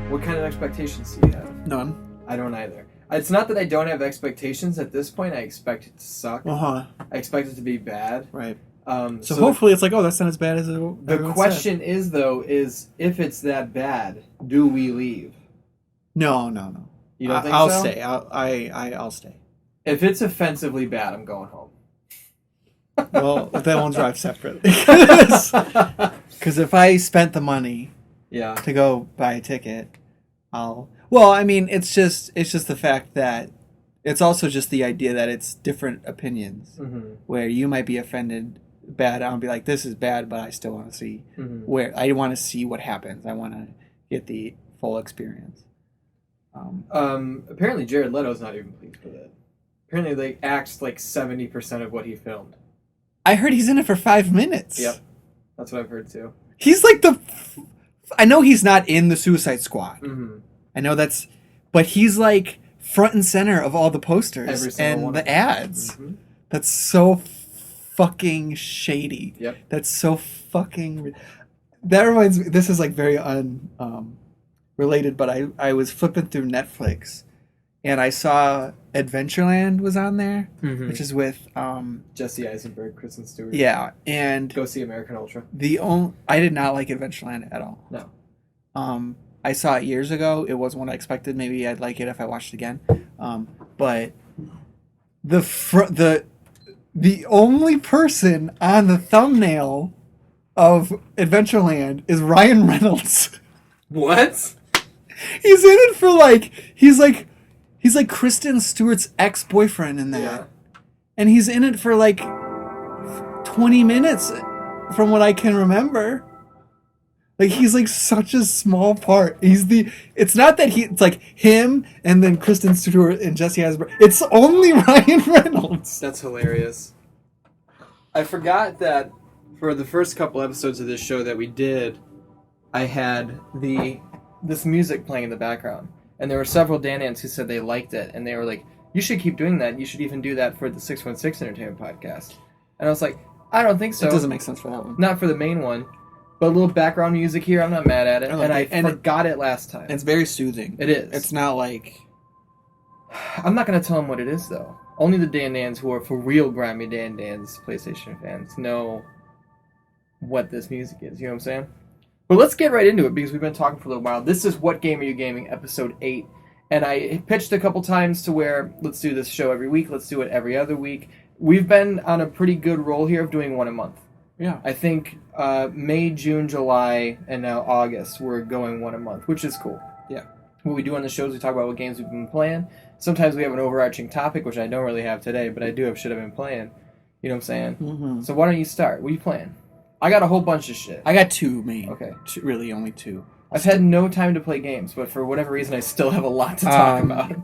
What kind of expectations do you have? None. I don't either. It's not that I don't have expectations. At this point, I expect it to suck. I expect it to be bad. Right. So hopefully it's like, oh, that's not as bad as the question is, though, is if it's that bad, do we leave? No. You don't think I'll so? stay. I'll stay. If it's offensively bad, I'm going home. Well, then we'll drive separately. Because if I spent the money to go buy a ticket, I'll... Well, I mean, it's just the fact that it's also just the idea that it's different opinions, where you might be offended bad. I'll be like, this is bad, but I still want to see where I want to see what happens. I want to get the full experience. Apparently, Jared Leto's not even pleased with it. Apparently, they axed like 70% of what he filmed. I heard he's in it for 5 minutes. Yep, that's what I've heard too. He's like I know he's not in the Suicide Squad. I know but he's like front and center of all the posters and the ads. That's so fucking shady. Yep. That's so fucking... That reminds me... This is like very related, but I was flipping through Netflix and I saw Adventureland was on there, which is with... Jesse Eisenberg, Kristen Stewart. Yeah, and... Go see American Ultra. I did not like Adventureland at all. No. I saw it years ago. It wasn't what I expected. Maybe I'd like it if I watched it again. But the only person on the thumbnail of Adventureland is Ryan Reynolds. What? He's in it for he's like Kristen Stewart's ex-boyfriend in that. Yeah. And he's in it for 20 minutes from what I can remember. He's such a small part. It's not that it's him and then Kristen Stewart and Jesse Eisenberg. It's only Ryan Reynolds. That's hilarious. I forgot that for the first couple episodes of this show that we did, I had this music playing in the background. And there were several DanDans who said they liked it. And they were like, you should keep doing that. You should even do that for the 616 Entertainment Podcast. And I was like, I don't think so. It doesn't make sense for that one. Not for the main one. But a little background music here, I'm not mad at it. I forgot it last time. It's very soothing. It is. It's not like... I'm not going to tell them what it is, though. Only the DanDans who are for real grimy DanDans PlayStation fans know what this music is. You know what I'm saying? But let's get right into it, because we've been talking for a little while. This is What Game Are You Gaming, episode 8. And I pitched a couple times to where, let's do this show every week. Let's do it every other week. We've been on a pretty good roll here of doing one a month. Yeah. I think May, June, July, and now August, we're going one a month, which is cool. Yeah. What we do on the shows, we talk about what games we've been playing. Sometimes we have an overarching topic, which I don't really have today, but I do have shit I've been playing. You know what I'm saying? Mm-hmm. So why don't you start? What are you playing? I got a whole bunch of shit. I got 2 main. Okay. Really, only 2. I've had no time to play games, but for whatever reason, I still have a lot to talk about.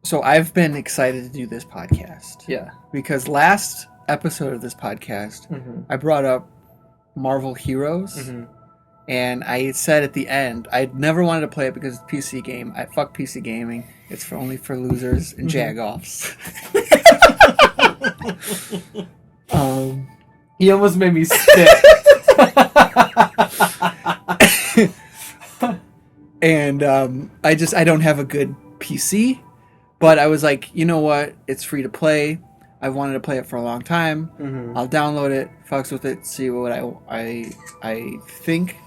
So I've been excited to do this podcast. Yeah. Because last episode of this podcast, I brought up Marvel Heroes, and I said at the end, I never wanted to play it because it's a PC game. I fuck PC gaming. It's only for losers and jagoffs. He almost made me spit. And I don't have a good PC, but I was like, you know what? It's free to play. I've wanted to play it for a long time. I'll download it, fucks with it, see what I think.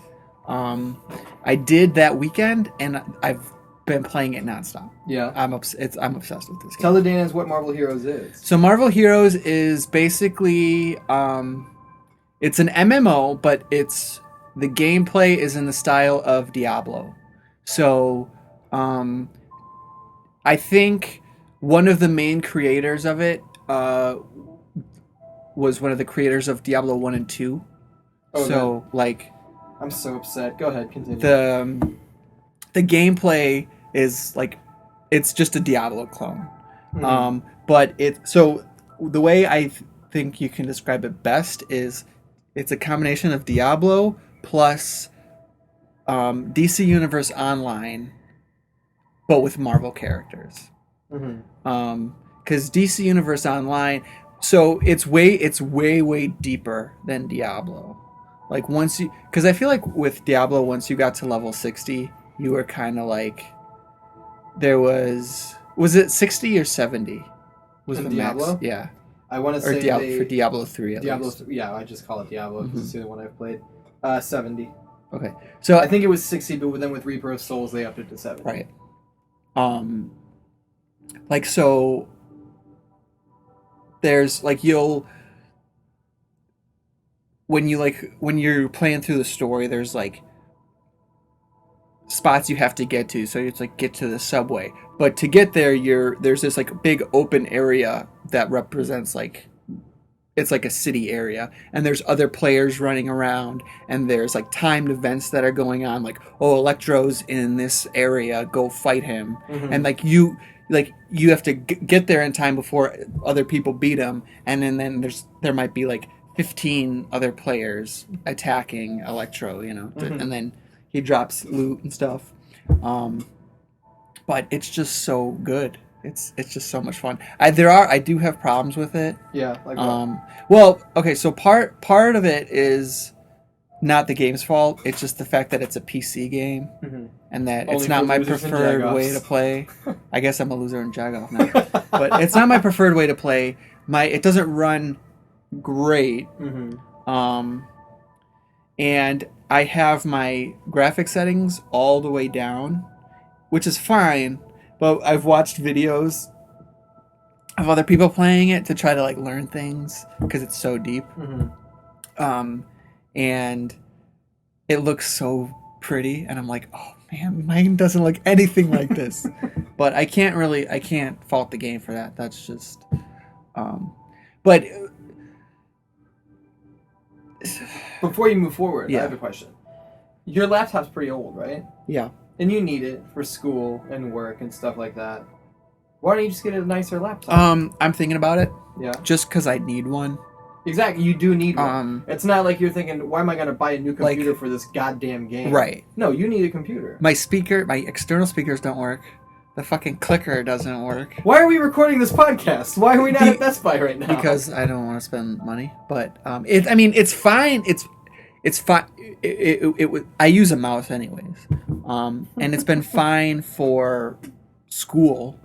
I did that weekend, and I've been playing it nonstop. Yeah. I'm obsessed with this game. Tell the DanDans what Marvel Heroes is. So Marvel Heroes is basically it's an MMO, but the gameplay is in the style of Diablo. So I think one of the main creators of it was one of the creators of Diablo 1 and 2. Oh, so I'm so upset. Go ahead, continue. The gameplay is it's just a Diablo clone. But the way I think you can describe it best is it's a combination of Diablo plus DC Universe Online, but with Marvel characters. Because DC Universe Online, so it's way deeper than Diablo. Because I feel like with Diablo, once you got to level 60, you were kind of like, there was it 60 or 70? Was In the Diablo? max? Yeah. I want to Or say for Diablo 3 at Diablo. least. Yeah, I just call it Diablo because it's the only one I've played. 70. Okay. So I think it was 60, but then with Reaper of Souls, they upped it to 70. right. Like, so there's like when you're playing through the story, there's like spots you have to get to, so it's like get to the subway, but to get there there's this like big open area that represents like it's like a city area, and there's other players running around, and there's like timed events that are going on, like, oh, Electro's in this area, go fight him. And like you have to get there in time before other people beat him, and then there might be like 15 other players attacking Electro, and then he drops loot and stuff. But it's just so good. It's just so much fun. I do have problems with it. Yeah. Like what? Well, okay, so part of it is not the game's fault. It's just the fact that it's a PC game, and that Only it's not for my losers and preferred jagoffs. way to play. I guess I'm a loser in Jagoff now, but it's not my preferred way to play. It doesn't run great. And I have my graphic settings all the way down, which is fine. But I've watched videos of other people playing it to try to like learn things because it's so deep. And it looks so pretty, and I'm like, oh man, mine doesn't look anything like this. But I can't fault the game for that. That's just, but Before you move forward, Yeah. I have a question. Your laptop's pretty old, right? yeah. And you need it for school and work and stuff like that. Why don't you just get a nicer laptop? I'm thinking about it Yeah. just because I need one. Exactly, you do need one. It's not like you're thinking, why am I going to buy a new computer for this goddamn game? Right. No, you need a computer. My external speakers don't work. The fucking clicker doesn't work. Why are we recording this podcast? Why are we not at Best Buy right now? Because I don't want to spend money. But it's fine. It's fine. I use a mouse anyways, and it's been fine for school.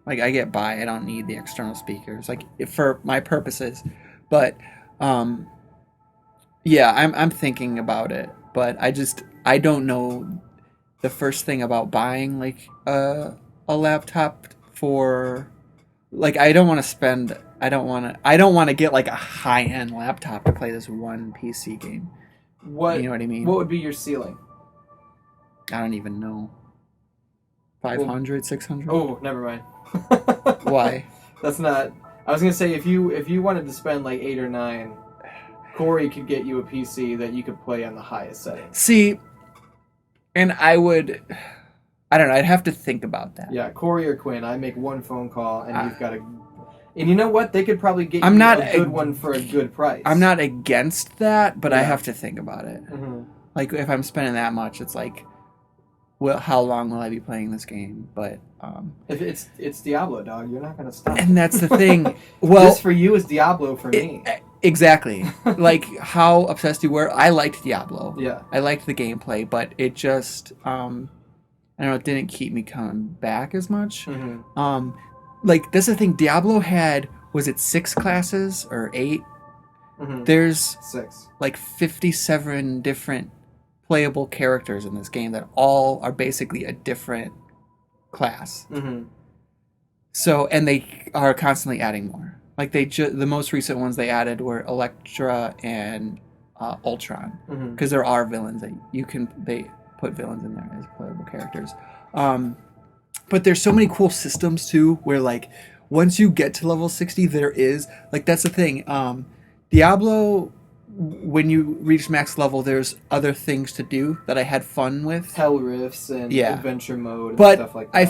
Like I get by. I don't need the external speakers, like for my purposes. But yeah, I'm thinking about it. But I don't know the first thing about buying like a laptop for, like, I don't want to get like a high-end laptop to play this one PC game. What, you know what I mean? What would be your ceiling? I don't even know. 500, 600? Oh, never mind. Why? That's not... I was going to say, if you wanted to spend like 8 or 9, Corey could get you a PC that you could play on the highest settings. See, and I don't know, I'd have to think about that. Yeah, Corey or Quinn, I make one phone call and you've got a... And you know what? They could probably get you a good one for a good price. I'm not against that, but I have to think about it. Mm-hmm. Like, if I'm spending that much, it's like, well, how long will I be playing this game? But if it's Diablo, dog, you're not gonna stop. And that's the thing. Well, this for you is Diablo for me. Exactly. Like how obsessed you were. I liked Diablo. Yeah. I liked the gameplay, but it just I don't know, it didn't keep me coming back as much. Mm-hmm. Like that's the thing. Diablo had, was it 6 classes or 8? Mm-hmm. There's 6. like 57 different playable characters in this game that all are basically a different class. Mm-hmm. So, and they are constantly adding more. Like the most recent ones they added were Electra and Ultron, because there are villains that they put villains in there as playable characters. But there's so many cool systems too, where like once you get to level 60, there is like, that's the thing. Diablo, when you reach max level, there's other things to do that I had fun with. Hell rifts and adventure mode and but stuff like that. I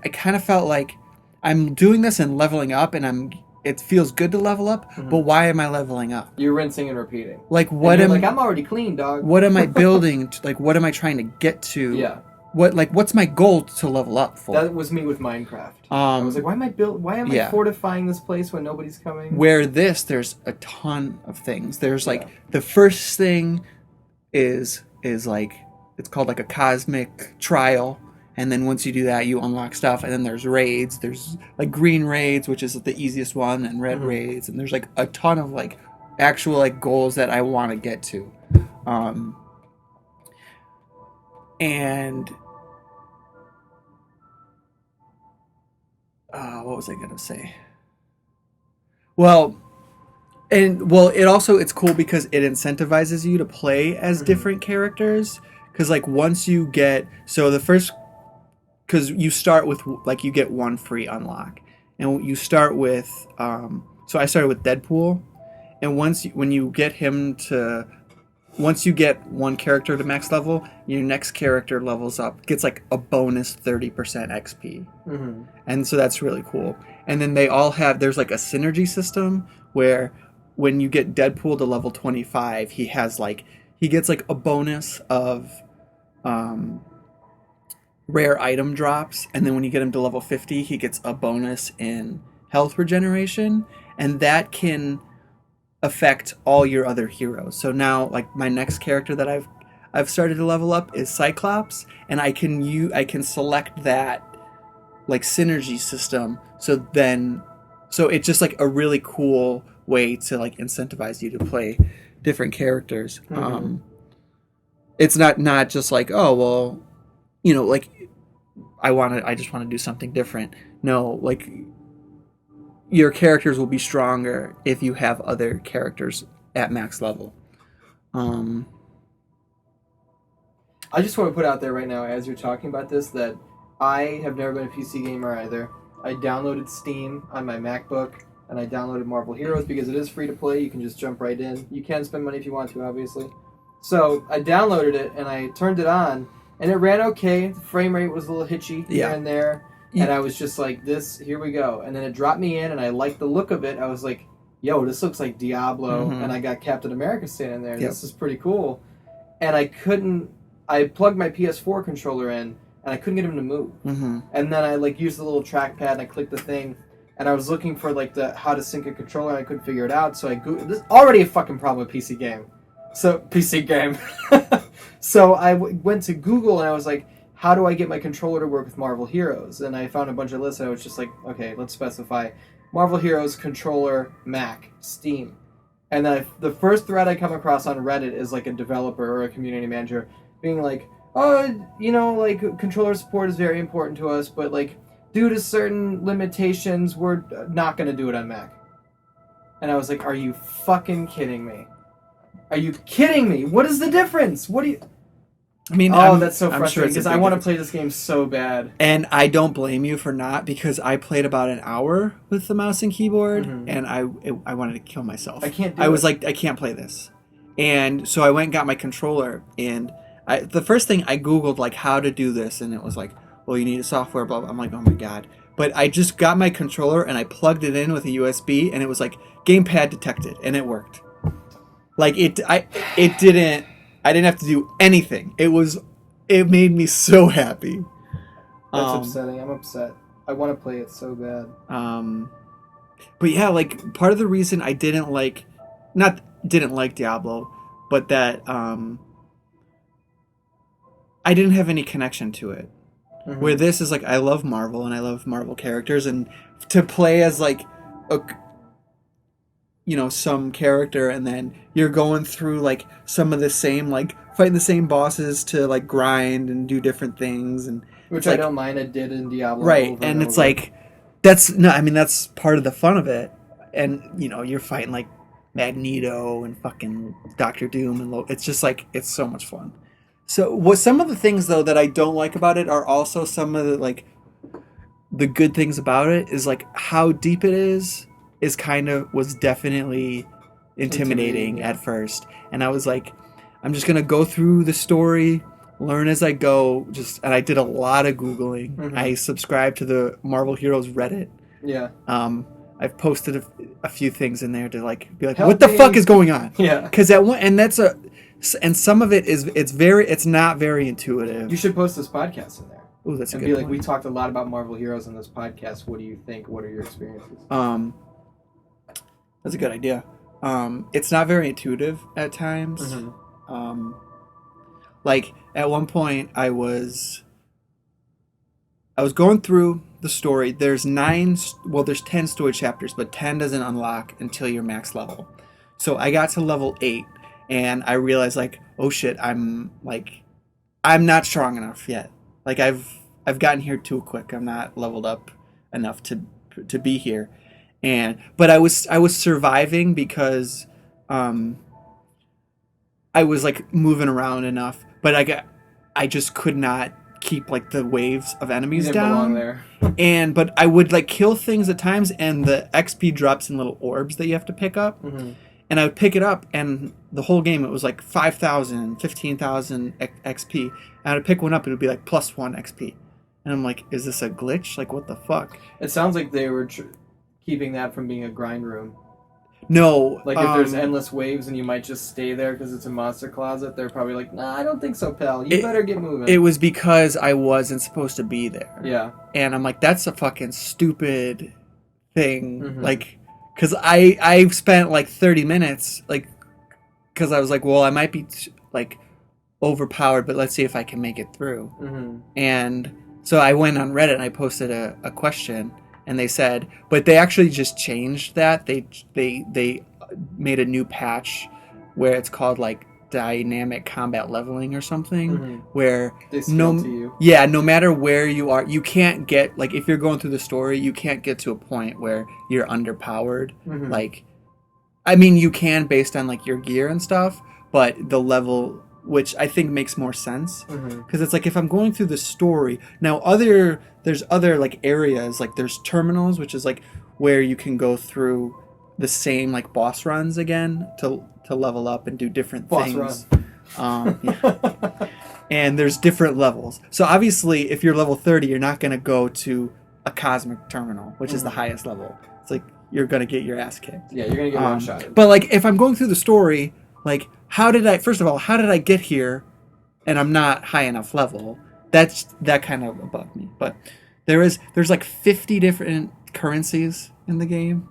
kind of felt like I'm doing this and leveling up, and it feels good to level up, but why am I leveling up? You're rinsing and repeating. Like I'm already clean, dog. What am I building? Like what am I trying to get to? Yeah. What's my goal to level up for? That was me with Minecraft. I was like, why am I fortifying this place when nobody's coming? Where there's a ton of things. There's like the first thing is like it's called like a cosmic trial. And then once you do that, you unlock stuff. And then there's raids. There's like green raids, which is the easiest one, and red raids. And there's like a ton of like actual like goals that I want to get to. And what was I gonna say? Well, it's cool because it incentivizes you to play as different characters. Because like once you get because you start with like you get one free unlock, and you start with so I started with Deadpool, and once you get one character to max level, your next character levels up, gets like a bonus 30% XP. And so that's really cool. And then there's like a synergy system where when you get Deadpool to level 25, he gets like a bonus of rare item drops. And then when you get him to level 50, he gets a bonus in health regeneration. And that can affect all your other heroes. So now like my next character that I've started to level up is Cyclops, and I can select that like synergy system. So it's just like a really cool way to like incentivize you to play different characters. It's not just like, oh well, like I just want to do something different. No, like your characters will be stronger if you have other characters at max level. I just want to put out there right now, as you're talking about this, that I have never been a PC gamer either. I downloaded Steam on my MacBook, and I downloaded Marvel Heroes because it is free to play. You can just jump right in. You can spend money if you want to, obviously. So I downloaded it, and I turned it on, and it ran okay. The frame rate was a little hitchy here and there. And I was just like, here we go. And then it dropped me in, and I liked the look of it. I was like, yo, this looks like Diablo. And I got Captain America standing there. This is pretty cool. And I plugged my PS4 controller in, and I couldn't get him to move. And then I used the little trackpad, and I clicked the thing, and I was looking for how to sync a controller, and I couldn't figure it out. So this is already a fucking problem with PC game. So I went to Google, and I was like, how do I get my controller to work with Marvel Heroes? And I found a bunch of lists, and I was just like, okay, let's specify Marvel Heroes controller, Mac, Steam. And then the first thread I come across on Reddit is like a developer or a community manager being like, oh, controller support is very important to us, but due to certain limitations, we're not going to do it on Mac. And I was like, are you fucking kidding me? Are you kidding me? What is the difference? What do you... I mean, that's so frustrating because I want to play this game so bad. And I don't blame you for not, because I played about an hour with the mouse and keyboard, and I wanted to kill myself. I was like, I can't play this. And so I went and got my controller, and the first thing I Googled, how to do this, and it was like, well, you need a software, blah, blah. I'm like, oh my God. But I just got my controller, and I plugged it in with a USB, and it was like, gamepad detected, and it worked. I didn't have to do anything. It made me so happy. That's upsetting. I'm upset. I want to play it so bad. But yeah, part of the reason I didn't like Diablo, but that I didn't have any connection to it. Where this is I love Marvel, and I love Marvel characters, and to play as some character, and then you're going through some of the same fighting the same bosses to grind and do different things, and which I don't mind. I did in Diablo, right? And it's that's part of the fun of it. And you're fighting Magneto and fucking Doctor Doom, and it's just it's so much fun. So some of the things though that I don't like about it are also some of the good things about it is how deep it is was definitely intimidating at first. And I was like, I'm just gonna go through the story, learn as I go, and I did a lot of Googling. I subscribed to the Marvel Heroes Reddit. Yeah. I've posted a few things in there to be like, what the fuck is going on? Yeah. Because and some of it it's not very intuitive. You should post this podcast in there. Oh, that's a good point. We talked a lot about Marvel Heroes in this podcast. What do you think? What are your experiences? That's a good idea. It's not very intuitive at times. Like at one point, I was going through the story. There's 10 story chapters, but 10 doesn't unlock until you're max level. So I got to level 8, and I realized like, oh shit, I'm not strong enough yet. Like I've gotten here too quick. I'm not leveled up enough to be here. But I was surviving because I was like moving around enough, but I just could not keep like the waves of You enemies didn't belong down. there. But I would like kill things at times, and the XP drops in little orbs that you have to pick up. Mm-hmm. And I would pick it up, and the whole game it was like 5,000, 15,000 XP. And I'd pick one up, it would be like +1 XP. And I'm like, is this a glitch? Like, what the fuck? It sounds like they were keeping that from being a grind room. No. Like, if there's endless waves and you might just stay there because it's a monster closet, they're probably like, nah, I don't think so, pal. You better get moving. It was because I wasn't supposed to be there. Yeah. And I'm like, that's a fucking stupid thing. Mm-hmm. Like, because I've spent like 30 minutes, like, because I was like, well, I might be, like, overpowered, but let's see if I can make it through. Mm-hmm. And so I went on Reddit and I posted a question, and they said, but they actually just changed that. They made a new patch where it's called like dynamic combat leveling or something, Mm-hmm. where They scale to you. yeah, no matter where you are, you can't get like if you're going through the story, you can't get to a point where you're underpowered. Mm-hmm. Like, I mean, you can based on like your gear and stuff, but the level, which I think makes more sense, because it's like if I'm going through the story now, there's other like areas, like there's terminals, which is like where you can go through the same like boss runs again to level up and do different things. Yeah. And there's different levels. So obviously, if you're level 30, you're not going to go to a cosmic terminal, which is the highest level. It's like you're going to get your ass kicked. Yeah, you're going to get one-shotted. But like if I'm going through the story, like how did I get here and I'm not high enough level? That kind of bugged me. But there's like 50 different currencies in the game.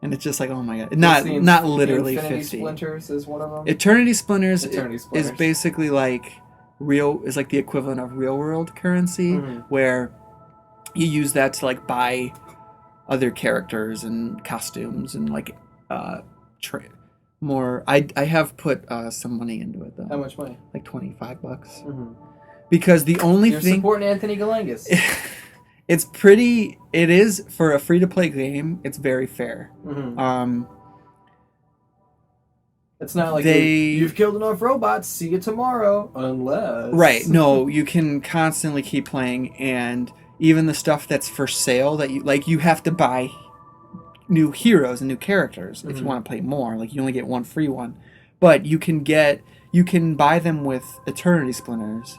And it's just like, oh my god. Not literally Infinity 50. Splinters is one of them. Eternity Splinters Splinters. is basically like like the equivalent of real world currency, where you use that to like buy other characters and costumes and like more. I have put some money into it though. How much money? Like $25. Because the only You're thing supporting Anthony Galangas. it is for a free to play game. It's very fair. It's not like you've killed enough robots. See you tomorrow, unless right. No, you can constantly keep playing, and even the stuff that's for sale that you have to buy new heroes and new characters if you want to play more. Like you only get one free one, but you can buy them with Eternity Splinters.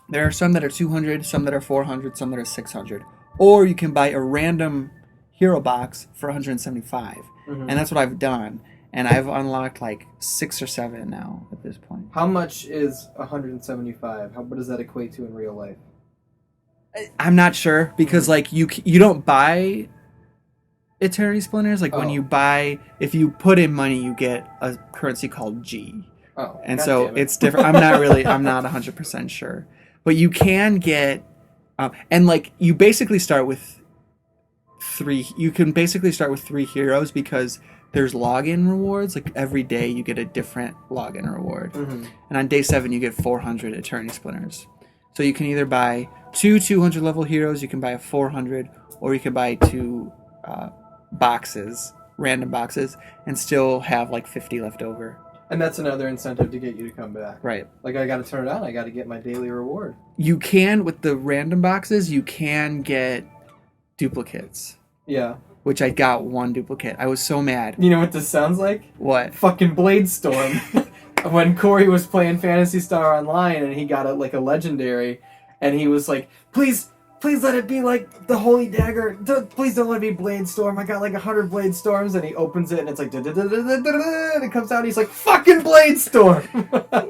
There are some that are 200, some that are 400, some that are 600. Or you can buy a random hero box for 175. And that's what I've done. And I've unlocked like 6 or 7 now at this point. How much is 175? What does that equate to in real life? I'm not sure, because like you don't buy Eternity Splinters. Like when you buy, if you put in money, you get a currency called G. Oh, and so it's different. I'm not 100% sure. But you can get, and like you basically start with 3. You can basically start with 3 heroes because there's login rewards. Like every day you get a different login reward, and on day 7 you get 400 Eternity Splinters. So you can either buy 2 200 level heroes, you can buy a 400, or you can buy 2 random boxes, and still have like 50 left over. And that's another incentive to get you to come back. Right. Like, I got to turn it on. I got to get my daily reward. You can, with the random boxes, you can get duplicates. Yeah. Which I got 1 duplicate. I was so mad. You know what this sounds like? What? Fucking Blade Storm. When Corey was playing Phantasy Star Online and he got a legendary, and he was like, please let it be like the Holy Dagger. Please don't let it be Blade Storm. I got like 100 Blade Storms. And he opens it and it's like, and it comes out and he's like, fucking Blade Storm.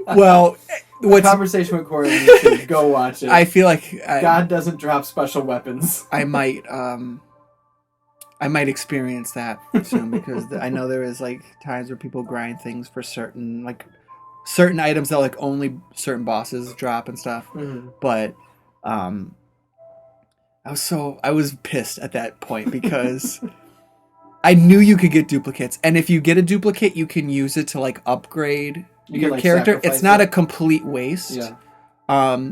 Well, Conversation with Corey on YouTube. Go watch it. I feel like God doesn't drop special weapons. I might experience that soon, because I know there is like times where people grind things for certain certain items that like only certain bosses drop and stuff. Mhm. But I was pissed at that point because I knew you could get duplicates, and if you get a duplicate, you can use it to like upgrade You your can, like, character. sacrifice It's not it. a complete waste. Yeah.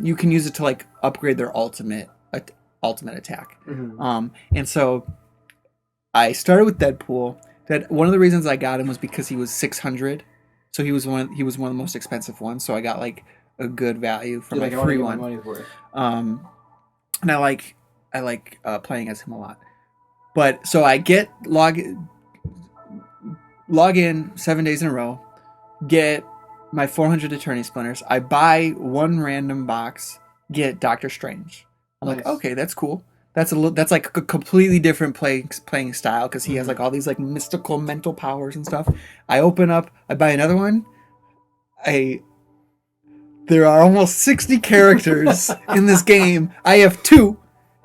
You can use it to like upgrade their ultimate attack. Mhm. And so I started with Deadpool. That one of the reasons I got him was because he was 600, so he was one of the most expensive ones. So I got like a good value for You're my like, I wanna free get my one. money's worth. And I like playing as him a lot. But so I get log in 7 days in a row, get my 400 Eternity Splinters. I buy one random box, get Doctor Strange. I'm like, Nice. okay, that's cool. That's like a completely different playing style because he has like all these like mystical mental powers and stuff. I open up, I buy another one. There are almost 60 characters in this game. I have 2.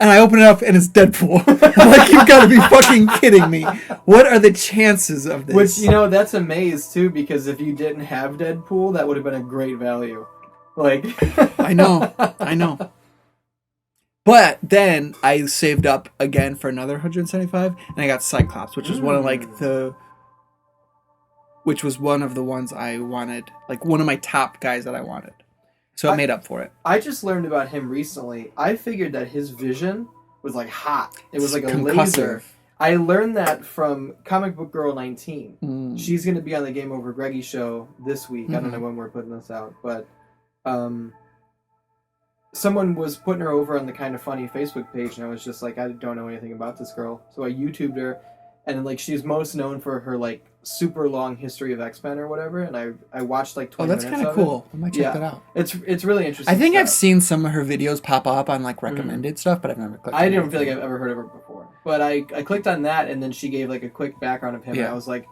And I open it up and it's Deadpool. I'm like, you've got to be fucking kidding me. What are the chances of this? Which, you know, that's a maze too, because if you didn't have Deadpool, that would have been a great value. Like, I know. But then I saved up again for another 175, and I got Cyclops, which was one of the ones I wanted, like one of my top guys that I wanted. So I made up for it. I just learned about him recently. I figured that his vision was like hot. It was like a Concussive. laser. I learned that from Comic Book Girl 19. Mm. She's going to be on the Game Over Greggy show this week. I don't know when we're putting this out, but someone was putting her over on the Kind of Funny Facebook page, and I was just like, I don't know anything about this girl. So I YouTubed her, and like she's most known for her like super long history of X-Men or whatever, and I watched like 20 minutes of it. Oh, that's kind of cool. I might check that out. It's really interesting. I think stuff. I've seen some of her videos pop up on like recommended stuff, but I've never clicked on I didn't it. feel like I've ever heard of her before. But I clicked on that, and then she gave like a quick background of him, and I was like,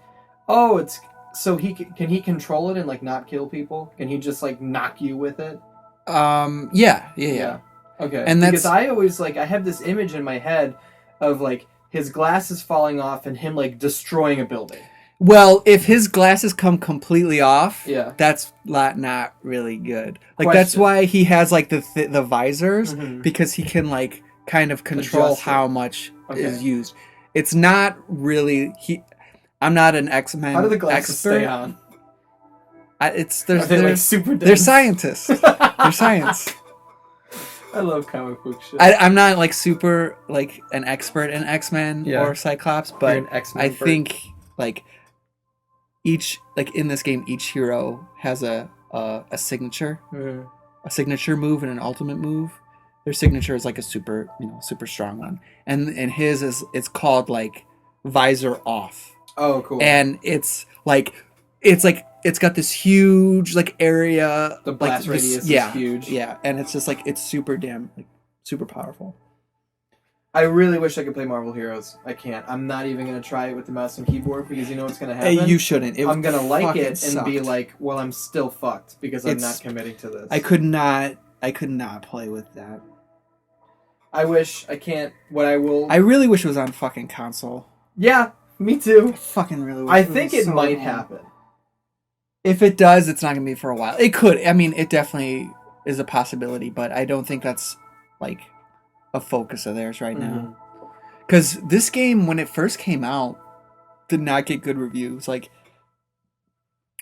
oh, it's so can he control it and like not kill people? Can he just like knock you with it? Yeah. Okay. And because I always like I have this image in my head of like his glasses falling off and him like destroying a building. Well, if his glasses come completely off, Yeah. that's not really good. Like Question. that's why he has like the visors Mhm. because he can like kind of control Adjust it. how much Okay. is used. It's not really I'm not an X-Men How do the glasses expert. stay on? Are they like super dense? They're scientists. They're science. I love comic book shit. I'm not like super like an expert in X-Men Yeah. or Cyclops, You're but an X-Men I bird. think like each like in this game each hero has a signature, Mhm. a signature move and an ultimate move. Their signature is like a super strong one, and his is it's called like visor off, Oh, cool. and it's got this huge like area. The blast like, radius is huge. Yeah, and it's just like it's super damn like super powerful. I really wish I could play Marvel Heroes. I can't. I'm not even going to try it with the mouse and keyboard because you know what's going to happen? You shouldn't. I'm going to like it and sucked. be like, well, I'm still fucked because I'm not committing to this. I could not play with that. I wish I can't. What I will. I really wish it was on fucking console. Yeah, me too. I fucking really wish I it think was it so might long. happen. If it does, it's not going to be for a while. It could. I mean, it definitely is a possibility, but I don't think that's like a focus of theirs right now. Because this game, when it first came out, did not get good reviews. Like,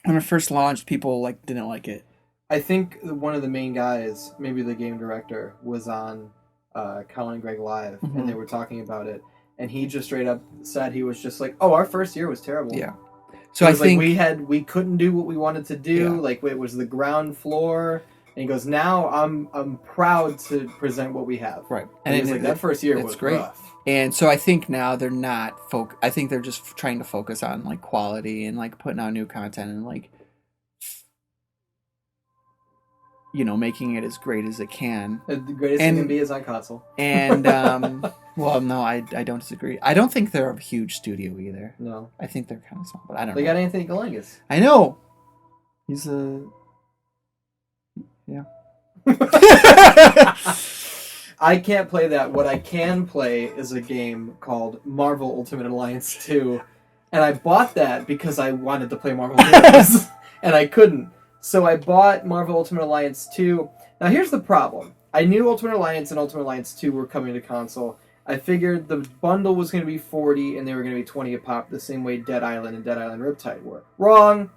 when it first launched, people like didn't like it. I think one of the main guys, maybe the game director, was on Colin and Greg Live, and they were talking about it, and he just straight up said he was just like, "Oh, our first year was terrible." Yeah. So I think like we couldn't do what we wanted to do. Yeah. Like it was the ground floor. And he goes, "Now I'm proud to present what we have." right, And he's like, "That first year was great." rough." And so I think now they're not I think they're just trying to focus on like quality and like putting out new content and like making it as great as it can. The greatest thing can be is on console. And well, no, I don't disagree. I don't think they're a huge studio either. No, I think they're kind of small, but I don't know. they got Anthony Galangas. I know. He's a yeah. I can't play that. What I can play is a game called Marvel Ultimate Alliance 2. And I bought that because I wanted to play Marvel Heroes. And I couldn't. So I bought Marvel Ultimate Alliance 2. Now here's the problem. I knew Ultimate Alliance and Ultimate Alliance 2 were coming to console. I figured the bundle was going to be 40 and they were going to be 20 a pop, the same way Dead Island and Dead Island Riptide were. Wrong.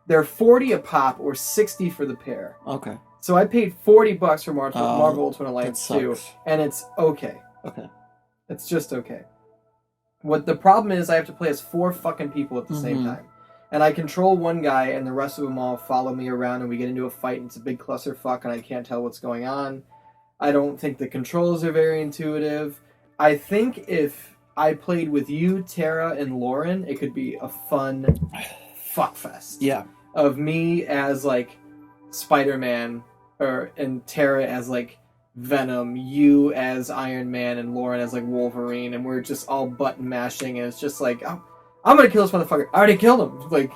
They're 40 a pop or 60 for the pair. Okay. So I paid $40 for Marvel Ultimate Alliance 2, and it's okay. Okay. It's just okay. What the problem is, I have to play as 4 fucking people at the same time. And I control one guy, and the rest of them all follow me around, and we get into a fight, and it's a big clusterfuck, and I can't tell what's going on. I don't think the controls are very intuitive. I think if I played with you, Tara, and Lauren, it could be a fun fuckfest. Yeah. Of me as, like, Spider-Man, and Tara as, like, Venom, you as Iron Man, and Lauren as, like, Wolverine, and we're just all button mashing, and it's just like, oh, I'm gonna kill this motherfucker. I already killed him. Like,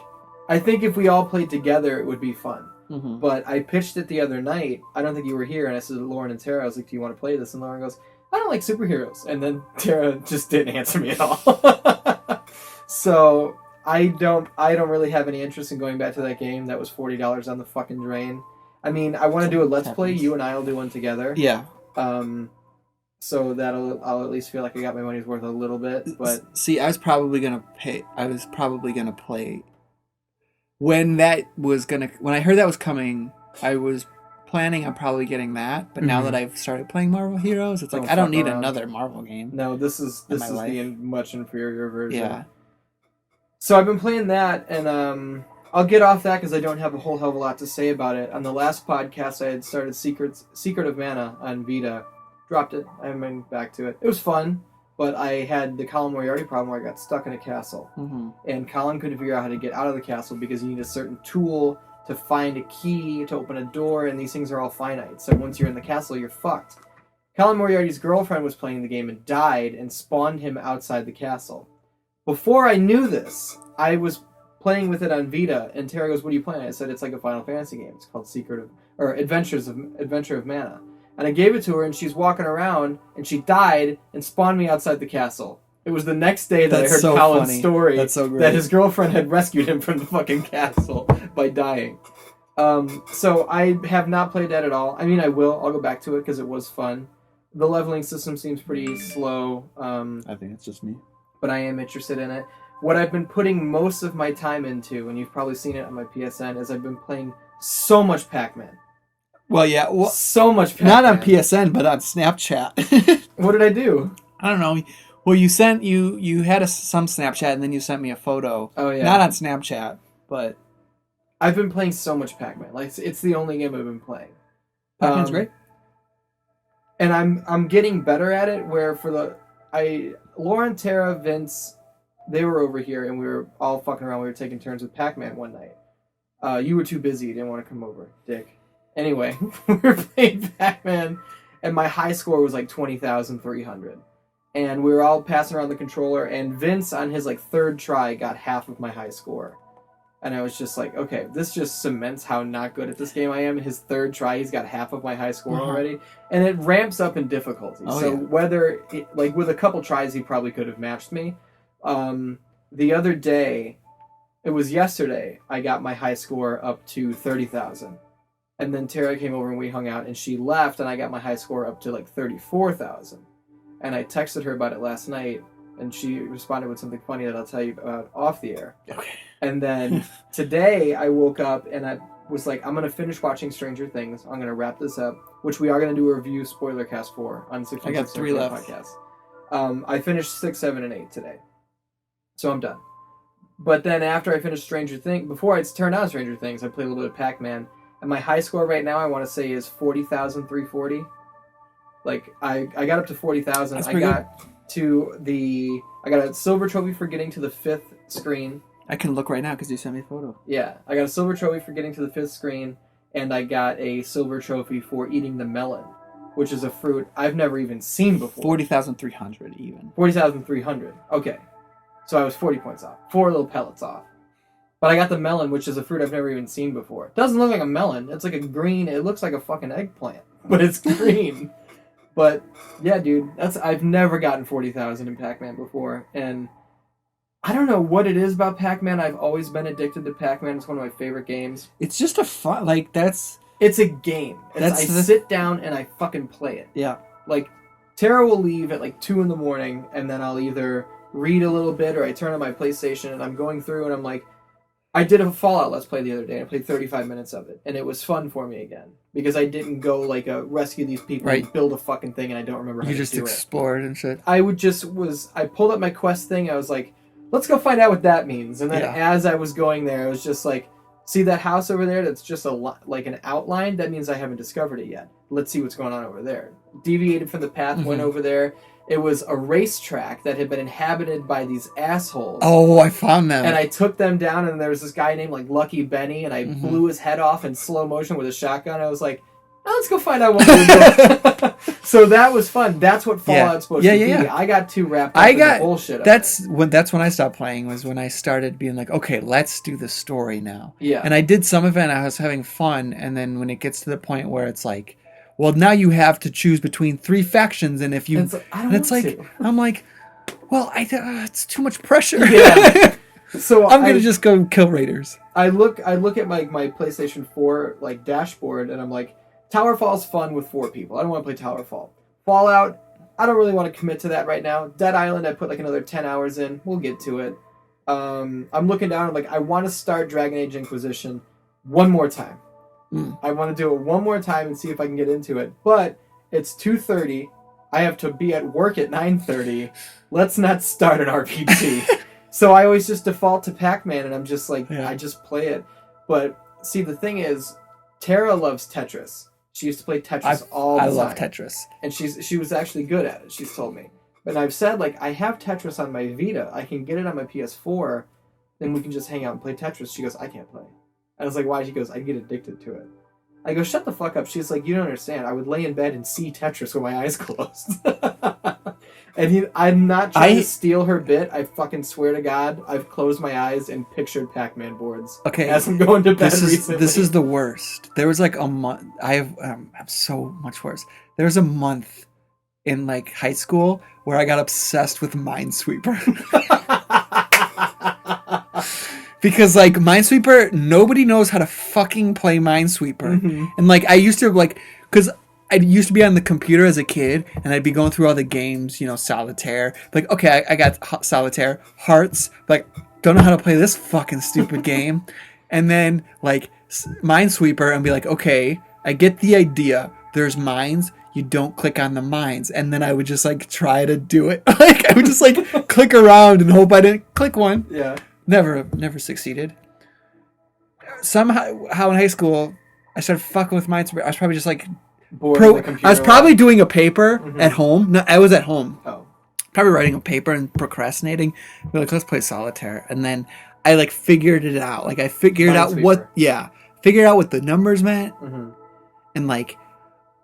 I think if we all played together, it would be fun. But I pitched it the other night. I don't think you were here, and I said to Lauren and Tara, I was like, do you want to play this? And Lauren goes, I don't like superheroes. And then Tara just didn't answer me at all. So I don't really have any interest in going back to that game. That was $40 on the fucking drain. I mean, I want to do a Let's Play. You and I will do one together. Yeah. So I'll at least feel like I got my money's worth a little bit. But see, I was probably gonna play when I heard that was coming. I was planning on probably getting that, but now that I've started playing Marvel Heroes, it's like I don't need another Marvel game. No, this is the much inferior version. Yeah. So I've been playing that, and I'll get off that because I don't have a whole hell of a lot to say about it. On the last podcast, I had started Secret of Mana on Vita. Dropped it. I haven't been back to it. It was fun, but I had the Colin Moriarty problem where I got stuck in a castle. And Colin couldn't figure out how to get out of the castle because you need a certain tool to find a key to open a door, and these things are all finite. So once you're in the castle, you're fucked. Colin Moriarty's girlfriend was playing the game and died and spawned him outside the castle. Before I knew this, I was playing with it on Vita, and Tara goes, what are you playing? I said, it's like a Final Fantasy game. It's called Adventure of Mana. And I gave it to her, and she's walking around, and she died and spawned me outside the castle. It was the next day that I heard Colin's story that his girlfriend had rescued him from the fucking castle by dying. So I have not played that at all. I mean, I will. I'll go back to it because it was fun. The leveling system seems pretty slow. I think it's just me. But I am interested in it. What I've been putting most of my time into, and you've probably seen it on my PSN, is I've been playing so much Pac-Man. Well, yeah. Well, so much Pac-Man. Not on PSN, but on Snapchat. What did I do? I don't know. Well, you had some Snapchat, and then you sent me a photo. Oh, yeah. Not on Snapchat, but... I've been playing so much Pac-Man. Like, it's the only game I've been playing. Pac-Man's great. And I'm getting better at it, where Lauren, Tara, Vince, they were over here, and we were all fucking around. We were taking turns with Pac-Man one night. You were too busy. You didn't want to come over, dick. Anyway, we were playing Pac-Man, and my high score was like 20,300. And we were all passing around the controller, and Vince, on his like third try, got half of my high score. And I was just like, okay, this just cements how not good at this game I am. His third try, he's got half of my high score already. And it ramps up in difficulty. Whether, with a couple tries, he probably could have matched me. The other day, it was yesterday, I got my high score up to 30,000. And then Tara came over and we hung out, and she left, and I got my high score up to like 34,000. And I texted her about it last night, and she responded with something funny that I'll tell you about off the air. Okay. And then today I woke up and I was like, I'm going to finish watching Stranger Things. I'm going to wrap this up, which we are going to do a review spoiler cast for on 6 I got 3 left. Podcast. I finished 6, 7, and 8 today. So I'm done. But then after I finished Stranger Things, before I turned on Stranger Things, I played a little bit of Pac-Man. And my high score right now, I want to say, is 40,340. Like, I got up to 40,000. I got a silver trophy for getting to the 5th screen. I can look right now because you sent me a photo. Yeah, I got a silver trophy for getting to the 5th screen, and I got a silver trophy for eating the melon, which is a fruit I've never even seen before. 40,300 even. 40,300. Okay. So I was 40 points off. 4 little pellets off. But I got the melon, which is a fruit I've never even seen before. It doesn't look like a melon. It's like a green... It looks like a fucking eggplant. But it's green. But, yeah, dude. I've never gotten 40,000 in Pac-Man before. And I don't know what it is about Pac-Man. I've always been addicted to Pac-Man. It's one of my favorite games. It's just a fun, like, that's... It's a game. I sit down and I fucking play it. Yeah. Like, Tara will leave at like 2 in the morning, and then I'll either read a little bit or I turn on my PlayStation and I'm going through and I'm like, I did a Fallout Let's Play the other day and I played 35 minutes of it, and it was fun for me again because I didn't go like rescue these people and build a fucking thing and I don't remember how to do it. You just explored and shit. I pulled up my quest thing. I was like, let's go find out what that means. And then as I was going there, I was just like, see that house over there? That's just like an outline. That means I haven't discovered it yet. Let's see what's going on over there. Deviated from the path, went over there. It was a racetrack that had been inhabited by these assholes. Oh, I found them. And I took them down, and there was this guy named like Lucky Benny, and I blew his head off in slow motion with a shotgun. I was like, let's go find out what we're doing. So that was fun. That's what Fallout's supposed to be. Yeah. I got too wrapped up in the bullshit. That's when I stopped playing, was when I started being like, okay, let's do the story now. Yeah. And I did some of it, and I was having fun, and then when it gets to the point where it's like, well, now you have to choose between 3 factions, and if you... And it's like, I'm like, well, it's too much pressure. Yeah. So I'm going to just go kill raiders. I look at my PlayStation 4 like dashboard, and I'm like, Towerfall's fun with 4 people. I don't want to play Towerfall. Fallout, I don't really want to commit to that right now. Dead Island, I put like another 10 hours in. We'll get to it. I'm looking down, I'm like, I want to start Dragon Age Inquisition one more time. I want to do it one more time and see if I can get into it. But it's 2:30. I have to be at work at 9:30. Let's not start an RPG. So I always just default to Pac-Man, and I'm just like, I just play it. But see, the thing is, Tara loves Tetris. She used to play Tetris all the time. I love Tetris. And she was actually good at it, she's told me. But I've said, like, I have Tetris on my Vita. I can get it on my PS4, then we can just hang out and play Tetris. She goes, I can't play. I was like, why? She goes, I get addicted to it. I go, shut the fuck up. She's like, you don't understand. I would lay in bed and see Tetris with my eyes closed. And I'm not trying to steal her bit. I fucking swear to God, I've closed my eyes and pictured Pac-Man boards. Okay, as I'm going to bed recently. This is the worst. There was like a month. I'm so much worse. There was a month in like high school where I got obsessed with Minesweeper. Because, like, Minesweeper, nobody knows how to fucking play Minesweeper. And, like, I used to, like, because I used to be on the computer as a kid, and I'd be going through all the games, you know, Solitaire. Like, okay, I got Solitaire, Hearts, like, don't know how to play this fucking stupid game. And then, like, Minesweeper, and be like, okay, I get the idea. There's mines. You don't click on the mines. And then I would just, like, try to do it. Like, I would just, like, click around and hope I didn't click one. Yeah. Never succeeded. Somehow, in high school, I started fucking with Minesweeper. I was probably just like bored of the computer. I was probably doing a paper at home. No, I was at home. Oh. Probably writing a paper and procrastinating. We're like, let's play Solitaire. And then I like figured it out. Like I figured out what the numbers meant. And like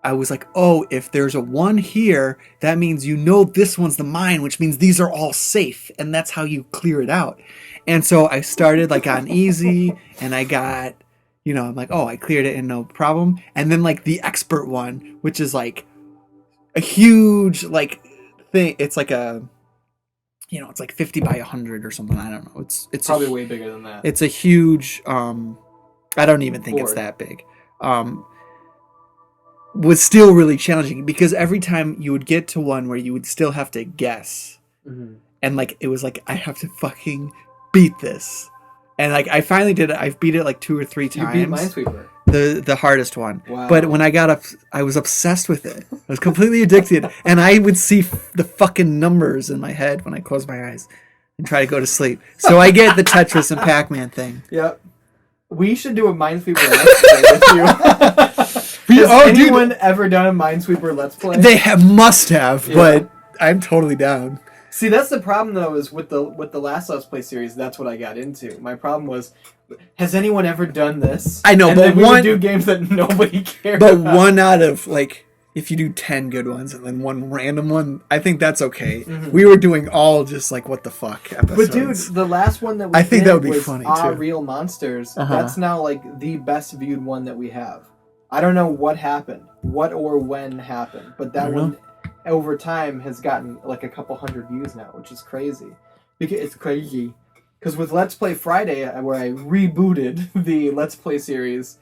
I was like, oh, if there's a 1 here, that means you know this one's the mine, which means these are all safe. And that's how you clear it out. And so I started like on easy, and I got, you know, I'm like, oh, I cleared it and no problem. And then like the expert one, which is like a huge like thing. It's like a, you know, it's like 50 by 100 or something. I don't know. It's probably way bigger than that. It's a huge, I don't even think it's that big. Was still really challenging because every time you would get to one where you would still have to guess. And like, it was like, I have to fucking beat this. And like, I finally did it. I've beat it like 2 or 3 times. You beat Minesweeper. The hardest one. Wow. But when I got up, I was obsessed with it. I was completely addicted. And I would see the fucking numbers in my head when I closed my eyes and try to go to sleep. So I get the Tetris and Pac-Man thing. Yep. We should do a Minesweeper Let's Play with you. Has anyone ever done a Minesweeper Let's Play? They must have, but I'm totally down. See, that's the problem though. Is with the Last Let's Play series, that's what I got into. My problem was, has anyone ever done this? I know, and but then we would do games that nobody cared. But about. 1 out of like, if you do 10 good ones and then 1 random one, I think that's okay. We were doing all just like what the fuck episodes. But dude, the last one that we think did that would be was funny too. Real Monsters. That's now like the best viewed one that we have. I don't know what happened, what or when happened, but that one over time has gotten like a couple hundred views now, which is crazy. Because it's crazy. Because with Let's Play Friday, where I rebooted the Let's Play series,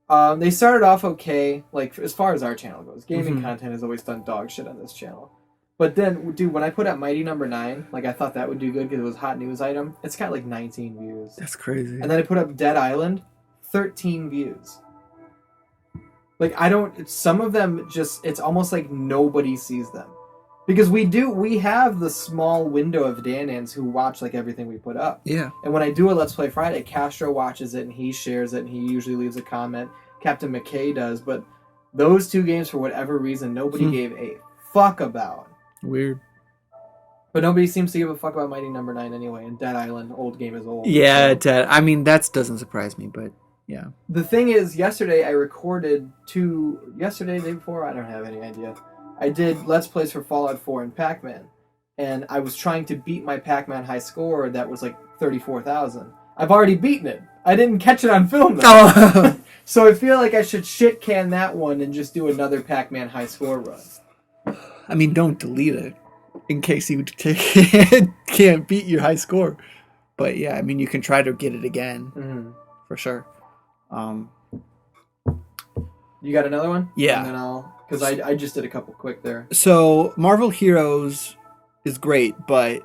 they started off okay, like, as far as our channel goes. Gaming content has always done dog shit on this channel. But then, dude, when I put up Mighty Number 9, like, I thought that would do good because it was a hot news item. It's got, like, 19 views. That's crazy. And then I put up Dead Island, 13 views. Like, some of them just, it's almost like nobody sees them. Because we have the small window of DanDans who watch, like, everything we put up. Yeah. And when I do a Let's Play Friday, Castro watches it and he shares it and he usually leaves a comment. Captain McKay does, but those two games, for whatever reason, nobody gave a fuck about. Weird. But nobody seems to give a fuck about Mighty Number 9 anyway, and Dead Island, old game is old. Yeah, so. I mean, that doesn't surprise me, but yeah. The thing is, yesterday I recorded yesterday, the day before, I don't have any idea. I did Let's Plays for Fallout 4 and Pac-Man, and I was trying to beat my Pac-Man high score that was like 34,000. I've already beaten it. I didn't catch it on film though. Oh. So I feel like I should shit can that one and just do another Pac-Man high score run. I mean, don't delete it in case you can't beat your high score. But yeah, I mean, you can try to get it again for sure. You got another one? Yeah. And then because I just did a couple quick there. So Marvel Heroes is great, but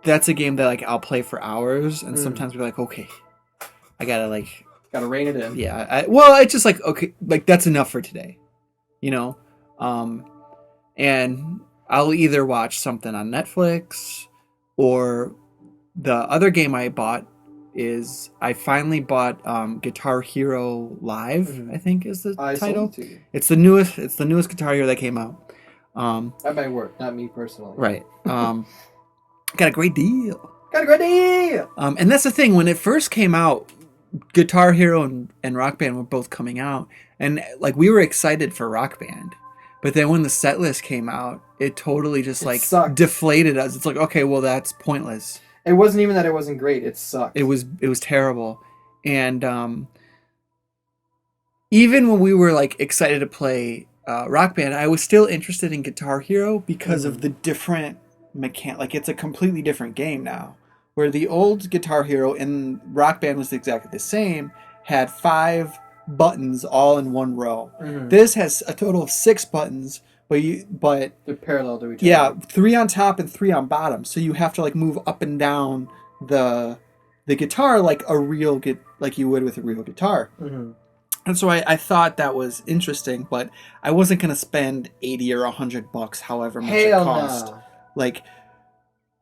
that's a game that like I'll play for hours, and sometimes we're like, okay, I gotta rein it in. Yeah. Well, it's just like, okay, like that's enough for today, you know. And I'll either watch something on Netflix, or the other game I bought is I finally bought Guitar Hero Live. I think is the title. Sold it to you. It's the newest Guitar Hero that came out. At my work, not me personally. Right. Got a great deal. And that's the thing. When it first came out, Guitar Hero and Rock Band were both coming out, and like we were excited for Rock Band. But then when the set list came out, it totally just sucked. Deflated us. It's like, okay, well that's pointless. It wasn't even that it wasn't great. It sucked. It was terrible. And even when we were like excited to play Rock Band, I was still interested in Guitar Hero because of the different like it's a completely different game now. Where the old Guitar Hero and Rock Band was exactly the same, had 5 buttons all in one row. This has a total of 6 buttons, but they're parallel to each other. Yeah, 3 on top and 3 on bottom. So you have to like move up and down the guitar like like you would with a real guitar. And so I thought that was interesting, but I wasn't gonna spend $80 or $100, however much it cost. Nah. Like,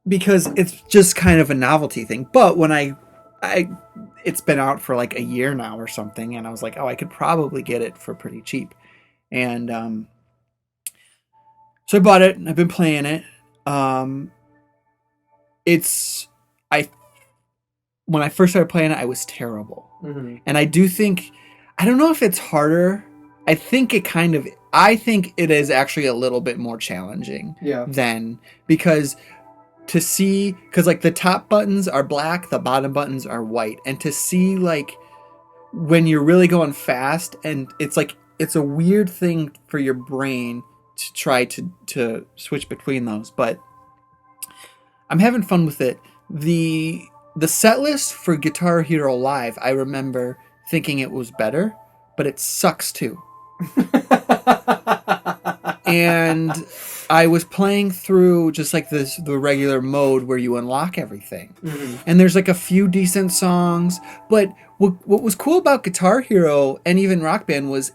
because it's just kind of a novelty thing. But when it's been out for like a year now or something, and I was like, oh, I could probably get it for pretty cheap. And so I bought it, and I've been playing it. When I first started playing it, I was terrible. And I don't know if it's harder. I think it is actually a little bit more challenging because like the top buttons are black, the bottom buttons are white, and to see like when you're really going fast, and it's like it's a weird thing for your brain to try to switch between those, but I'm having fun with it. The set list for Guitar Hero Live, I remember thinking it was better, but it sucks too. And I was playing through just like the regular mode where you unlock everything. And there's like a few decent songs, but what was cool about Guitar Hero and even Rock Band was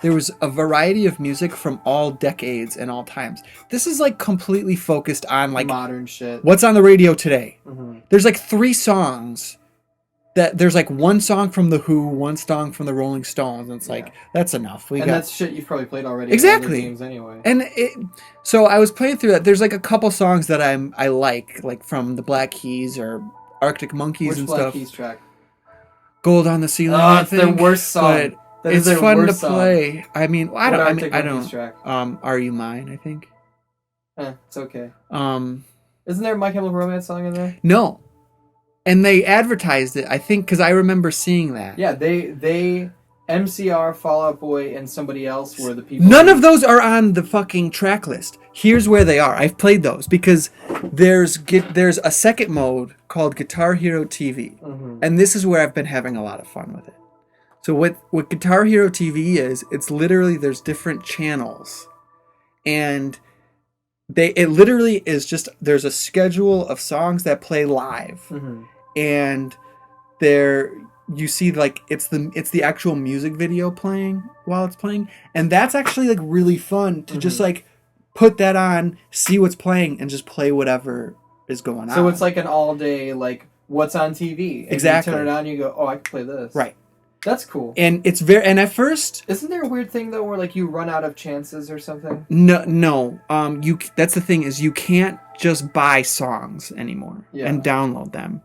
there was a variety of music from all decades and all times. This is like completely focused on like modern shit. What's on the radio today? There's like 3 songs. There's like 1 song from The Who, 1 song from the Rolling Stones, and it's like that's enough. That's shit you've probably played already. Exactly. In other games anyway. And so I was playing through that. There's like a couple songs that I like from the Black Keys or Arctic Monkeys and stuff. Which Black Keys track? Gold on the Ceiling. It's their worst song. But it's fun to play. I mean, I don't. Track? Are You Mine? I think. It's okay. Isn't there a My Chemical Romance song in there? No. And they advertised it, I think, because I remember seeing that. Yeah, they MCR, Fall Out Boy, and somebody else were the people. None of those are on the fucking track list. here's where they are. I've played those because there's a second mode called Guitar Hero TV, and this is where I've been having a lot of fun with it. So what Guitar Hero TV is, it's literally there's different channels, and it literally is just there's a schedule of songs that play live, and you see like it's the actual music video playing while it's playing, and that's actually like really fun to just like put that on, see what's playing, and just play whatever is going on. So it's like an all day like what's on TV. And exactly. You turn it on, and you go, oh, I can play this. Right. That's cool. And it's very. And at first, isn't there a weird thing though where like you run out of chances or something? No. That's the thing is you can't just buy songs anymore and download them.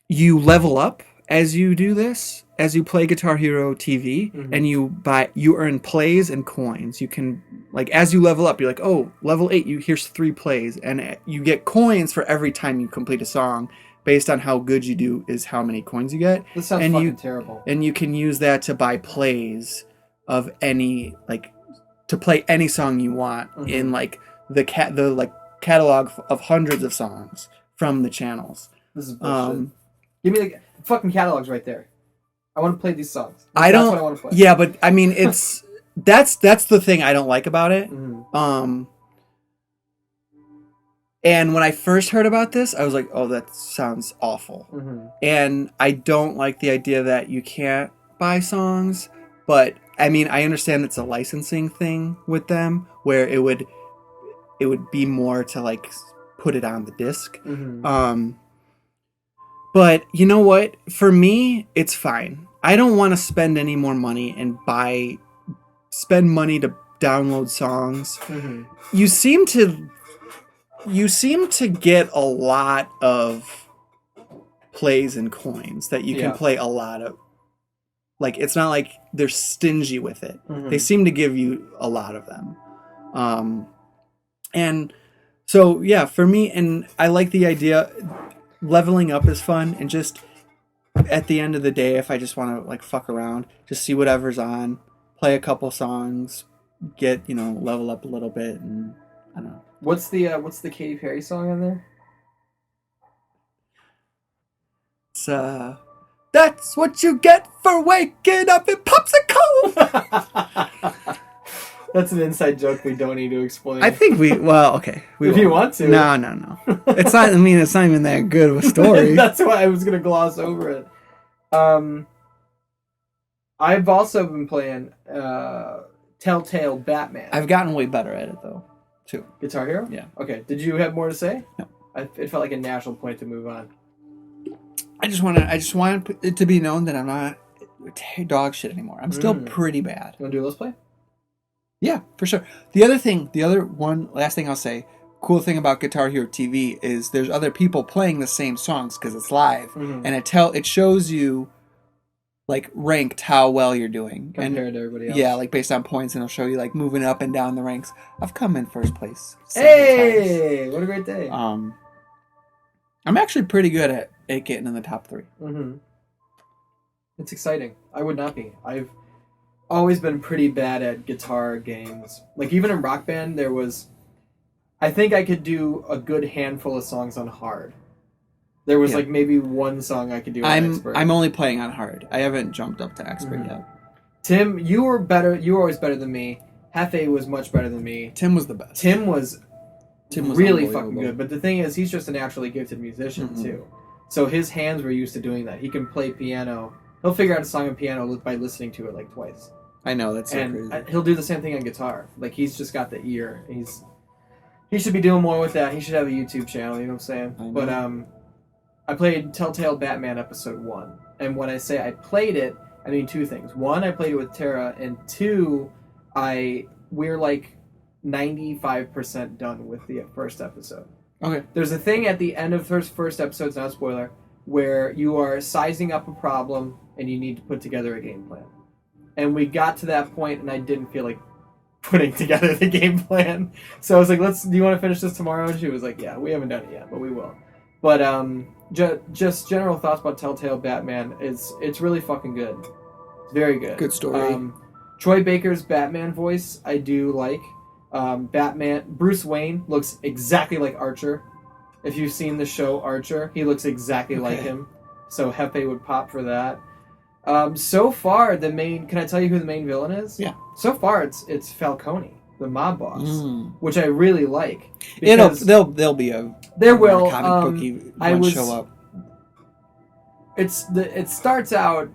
You level up as you do this, as you play Guitar Hero TV, and you earn plays and coins. You can like as you level up, you're like, oh, level 8. Here's 3 plays, and you get coins for every time you complete a song. Based on how good you do is how many coins you get. This sounds fucking terrible. And you can use that to buy plays of any to play any song you want in like the catalog of hundreds of songs from the channels. This is bullshit. Give me the fucking catalogs right there. I want to play these songs. That's what I want to play. Yeah, but I mean it's that's the thing I don't like about it. And when I first heard about this, I was like, oh, that sounds awful. And I don't like the idea that you can't buy songs. But, I mean, I understand it's a licensing thing with them, where it would be more to, like, put it on the disc. But, you know what? For me, it's fine. I don't want to spend any more money and spend money to download songs. You seem to get a lot of plays and coins that you can play a lot of. Like, it's not like they're stingy with it. They seem to give you a lot of them. And so, yeah, for me, and I like the idea, leveling up is fun, and just at the end of the day, if I just want to, like, fuck around, just see whatever's on, play a couple songs, get, level up a little bit, and I don't know. What's the Katy Perry song on there? It's that's what you get for waking up in popsicle. That's an inside joke we don't need to explain. I think okay. If you want to. No. It's not. I mean, it's not even that good of a story. That's why I was gonna gloss over it. I've also been playing Telltale Batman. I've gotten way better at it though. Too. Guitar Hero? Yeah. Okay. Did you have more to say? No. It felt like a natural point to move on. I just want it to be known that I'm not dog shit anymore. I'm still pretty bad. You want to do a Let's Play? Yeah, for sure. Last thing I'll say, cool thing about Guitar Hero TV is there's other people playing the same songs because it's live, and it shows you like ranked how well you're doing compared to everybody else. Yeah, like based on points, and it'll show you like moving up and down the ranks. I've come in first place. Hey, times. What a great day! I'm actually pretty good at getting in the top 3. It's exciting. I would not be. I've always been pretty bad at guitar games. Like even in Rock Band, I think I could do a good handful of songs on hard. There was like maybe one song I could do on expert. I'm only playing on hard. I haven't jumped up to expert yet. Tim, you were better. You were always better than me. Hefe was much better than me. Tim was the best. Tim was really fucking good. But the thing is, he's just a naturally gifted musician too. So his hands were used to doing that. He can play piano. He'll figure out a song on piano by listening to it like twice. I know, that's so crazy. And he'll do the same thing on guitar. Like he's just got the ear. He should be doing more with that. He should have a YouTube channel. You know what I'm saying? But I played Telltale Batman episode 1. And when I say I played it, I mean 2 things. 1, I played it with Tara, and 2, we're like 95% done with the first episode. Okay. There's a thing at the end of first episode, it's not a spoiler, where you are sizing up a problem and you need to put together a game plan. And we got to that point and I didn't feel like putting together the game plan. So I was like, do you want to finish this tomorrow? And she was like, yeah, we haven't done it yet, but we will. But just general thoughts about Telltale Batman it's really fucking good. It's very good. Good story. Troy Baker's Batman voice I do like. Bruce Wayne looks exactly like Archer. If you've seen the show Archer, he looks exactly like him. So Hefe would pop for that. So far, can I tell you who the main villain is? Yeah. So far, it's Falcone, the mob boss, which I really like. There'll be a comic booky one show up. It starts out.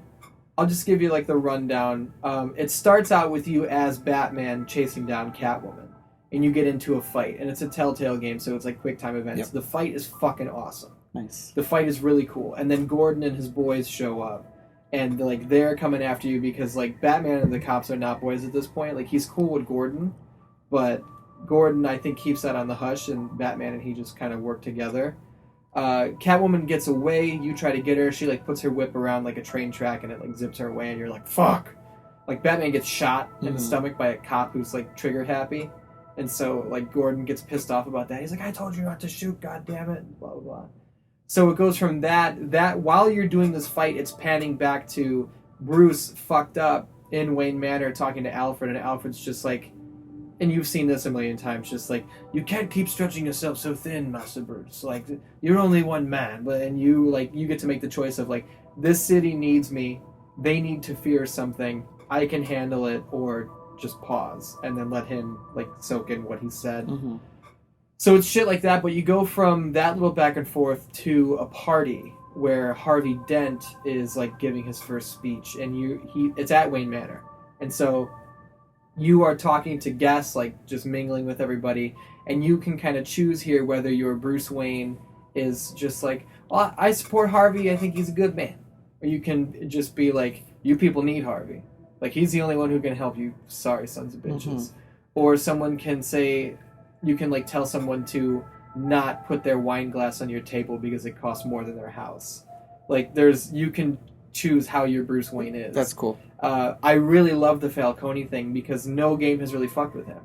I'll just give you like the rundown. It starts out with you as Batman chasing down Catwoman, and you get into a fight, and it's a Telltale game, so it's like quick time events. Yep. The fight is fucking awesome. Nice. The fight is really cool, and then Gordon and his boys show up, and like they're coming after you because like Batman and the cops are not boys at this point. Like he's cool with Gordon, but Gordon I think keeps that on the hush, and Batman and he just kind of work together. Catwoman gets away, you try to get her, she like puts her whip around like a train track and it like zips her away and you're like, fuck! Like Batman gets shot in the stomach by a cop who's like trigger happy, and so like Gordon gets pissed off about that. He's like, I told you not to shoot, god damn it, and blah blah blah. So it goes from that while you're doing this fight, it's panning back to Bruce fucked up in Wayne Manor talking to Alfred, and Alfred's just like, and you've seen this a million times, just like, you can't keep stretching yourself so thin, Master Bruce. Like, you're only one man. And you get to make the choice of, like, this city needs me. They need to fear something. I can handle it, or just pause. And then let him, like, soak in what he said. Mm-hmm. So it's shit like that, but you go from that little back and forth to a party where Harvey Dent is, like, giving his first speech. And it's at Wayne Manor. And so you are talking to guests, like just mingling with everybody, and you can kind of choose here whether your Bruce Wayne is just like, well, I support Harvey, I think he's a good man. Or you can just be like, you people need Harvey. Like, he's the only one who can help you, sorry sons of bitches. Mm-hmm. Or someone can say, you can like tell someone to not put their wine glass on your table because it costs more than their house. Like, you can choose how your Bruce Wayne is. That's cool. I really love the Falcone thing because no game has really fucked with him.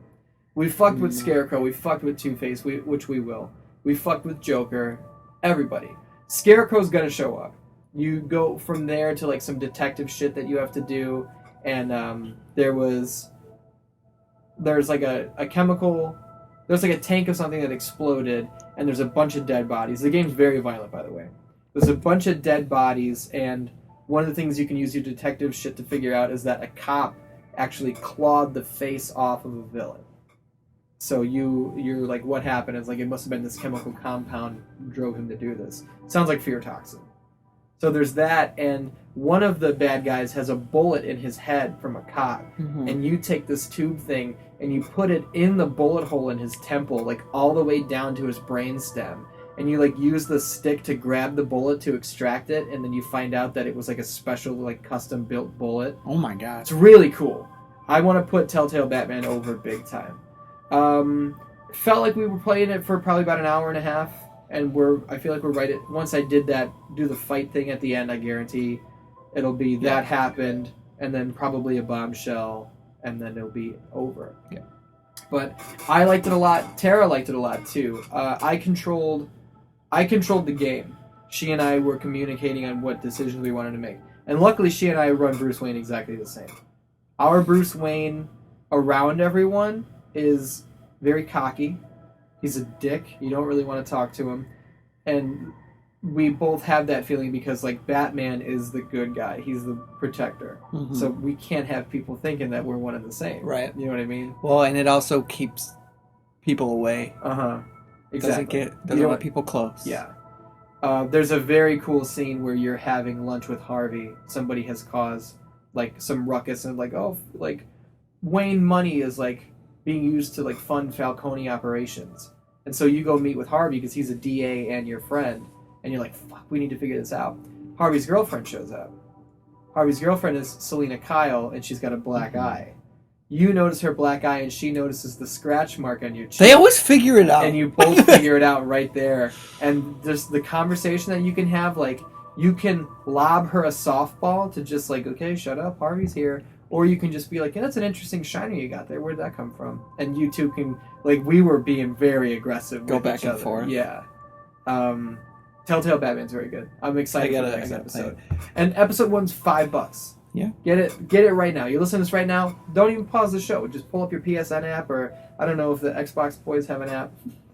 We fucked with Scarecrow, we fucked with Two-Face, which we will. We fucked with Joker, everybody. Scarecrow's gonna show up. You go from there to like some detective shit that you have to do, and there's like a chemical, there's like a tank of something that exploded, and there's a bunch of dead bodies. The game's very violent, by the way. There's a bunch of dead bodies, and one of the things you can use your detective shit to figure out is that a cop actually clawed the face off of a villain. So you're like, what happened? It's like, it must have been this chemical compound drove him to do this. Sounds like fear toxin. So there's that, and one of the bad guys has a bullet in his head from a cop, and you take this tube thing and you put it in the bullet hole in his temple, like all the way down to his brainstem. And you like use the stick to grab the bullet to extract it, and then you find out that it was like a special, like custom built bullet. Oh my god. It's really cool. I want to put Telltale Batman over big time. Felt like we were playing it for probably about an hour and a half, and I feel like we're right at, once I do the fight thing at the end, I guarantee it'll be that happened, and then probably a bombshell, and then it'll be over. Yeah. But I liked it a lot. Tara liked it a lot too. I controlled the game. She and I were communicating on what decisions we wanted to make. And luckily, she and I run Bruce Wayne exactly the same. Our Bruce Wayne around everyone is very cocky. He's a dick. You don't really want to talk to him. And we both have that feeling because, like, Batman is the good guy. He's the protector. Mm-hmm. So we can't have people thinking that we're one and the same. Right. You know what I mean? Well, and it also keeps people away. Uh-huh. Exactly. Doesn't let people close. Yeah. There's a very cool scene where you're having lunch with Harvey. Somebody has caused like some ruckus and like, oh, like Wayne money is like being used to like fund Falcone operations. And so you go meet with Harvey because he's a DA and your friend, and you're like, fuck, we need to figure this out. Harvey's girlfriend shows up. Harvey's girlfriend is Selena Kyle, and she's got a black eye. You notice her black eye, and she notices the scratch mark on your cheek. They always figure it out. And you both figure it out right there. And there's the conversation that you can have, like, you can lob her a softball to just like, okay, shut up, Harvey's here. Or you can just be like, yeah, that's an interesting shiner you got there. Where'd that come from? And you two can, like, we were being very aggressive. Go back and forth. Yeah. Telltale Batman's very good. I'm excited for the next episode. And episode 1's $5. Yeah. Get it right now. You listen to this right now, don't even pause the show. Just pull up your PSN app, or I don't know if the Xbox boys have an app.